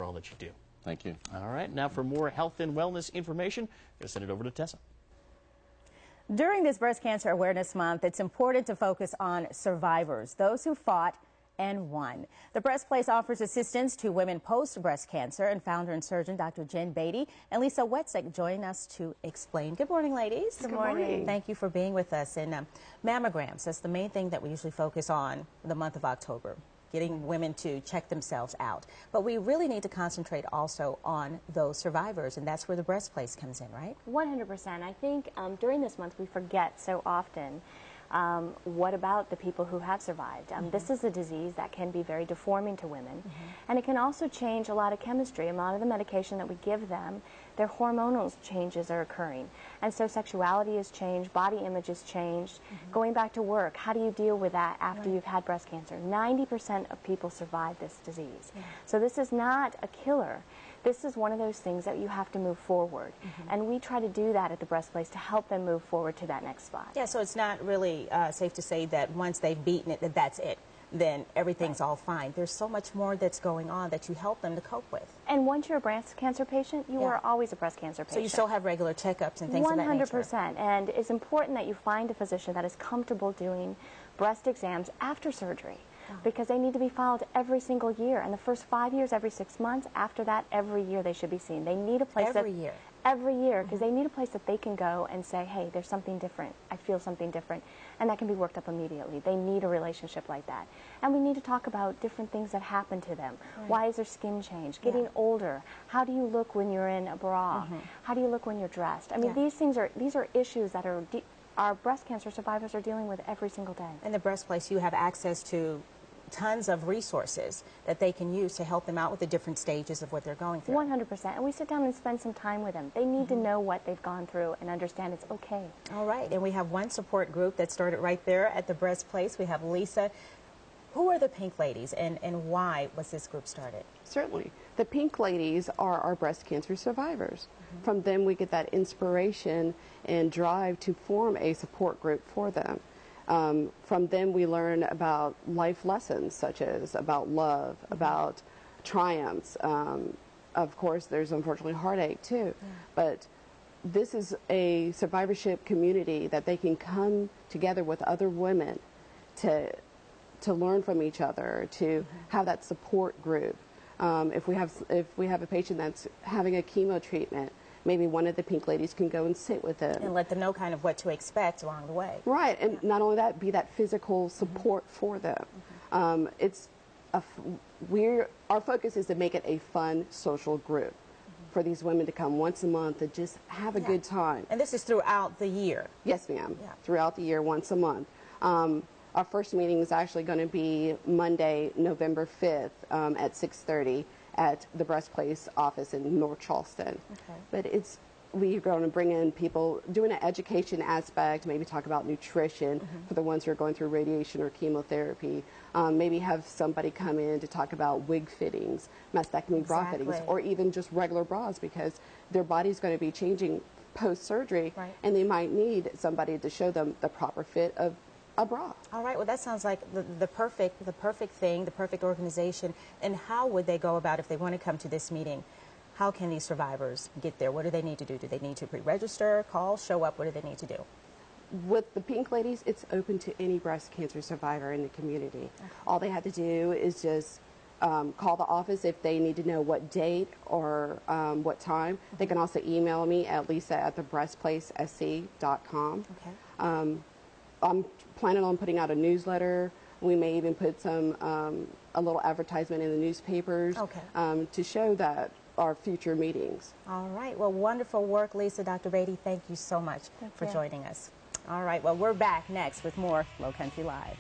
for all that you do. Thank you. All right, now for more health and wellness information, I'm going to send it over to Tessa. During this Breast Cancer Awareness Month, it's important to focus on survivors, those who fought and won. The Breast Place offers assistance to women post-breast cancer, and founder and surgeon Dr. Jen Beatty and Lisa Wetzik join us to explain. Good morning, ladies. Good morning. Thank you for being with us. And mammograms, that's the main thing that we usually focus on the month of October, getting women to check themselves out. But we really need to concentrate also on those survivors, and that's where the Breast Place comes in, right? 100%. I think during this month we forget so often what about the people who have survived? This is a disease that can be very deforming to women, and it can also change a lot of chemistry. A lot of the medication that we give them, their hormonal changes are occurring, and so sexuality is changed, body image is changed. Going back to work, how do you deal with that after you've had breast cancer? 90% of people survive this disease. So this is not a killer. This is one of those things that you have to move forward, and we try to do that at the Breast Place to help them move forward to that next spot. Yeah, so it's not really safe to say that once they've beaten it, that that's it. Then everything's all fine. There's so much more that's going on that you help them to cope with. And once you're a breast cancer patient, you are always a breast cancer patient. So you still have regular checkups and things of that nature. 100%. And it's important that you find a physician that is comfortable doing breast exams after surgery, because they need to be followed every single year. And the first 5 years, every 6 months. After that, every year they should be seen. They need a place every year. Every year, because they need a place that they can go and say, hey, there's something different. I feel something different. And that can be worked up immediately. They need a relationship like that. And we need to talk about different things that happen to them. Why is their skin change? Getting older. How do you look when you're in a bra? How do you look when you're dressed? I mean, these are issues that our breast cancer survivors are dealing with every single day. In the Breast Place, you have access to tons of resources that they can use to help them out with the different stages of what they're going through. 100%. And we sit down and spend some time with them. They need to know what they've gone through and understand it's okay. All right. And we have one support group that started right there at the Breast Place. We have Lisa. Who are the Pink Ladies, and why was this group started? Certainly. The Pink Ladies are our breast cancer survivors. From them we get that inspiration and drive to form a support group for them. From them we learn about life lessons, such as about love, about triumphs. Of course, there's unfortunately heartache too. But this is a survivorship community that they can come together with other women to learn from each other, to have that support group. If we have a patient that's having a chemo treatment, maybe one of the Pink Ladies can go and sit with them. And let them know kind of what to expect along the way. Right, and not only that, be that physical support for them. Our focus is to make it a fun social group for these women to come once a month and just have a good time. And this is throughout the year? Yes, ma'am. Throughout the year, once a month. Our first meeting is actually going to be Monday, November 5th at 6:30 at the Breast Place office in North Charleston. But we're going to bring in people doing an education aspect, maybe talk about nutrition for the ones who are going through radiation or chemotherapy. Maybe have somebody come in to talk about wig fittings, mastectomy bra fittings, or even just regular bras, because their body's going to be changing post-surgery, and they might need somebody to show them the proper fit of a bra. All right, well that sounds like the perfect thing, the perfect organization. And how would they go about if they want to come to this meeting? How can these survivors get there? What do they need to do? Do they need to pre-register, call, show up? What do they need to do? With the Pink Ladies, it's open to any breast cancer survivor in the community. All they have to do is just call the office if they need to know what date or what time. They can also email me at lisa@thebreastplacesc.com. I'm planning on putting out a newsletter. We may even put some a little advertisement in the newspapers to show that our future meetings. All right. Well, wonderful work, Lisa. Dr. Beatty, thank you so much for joining us. All right. Well, we're back next with more Lowcountry Live.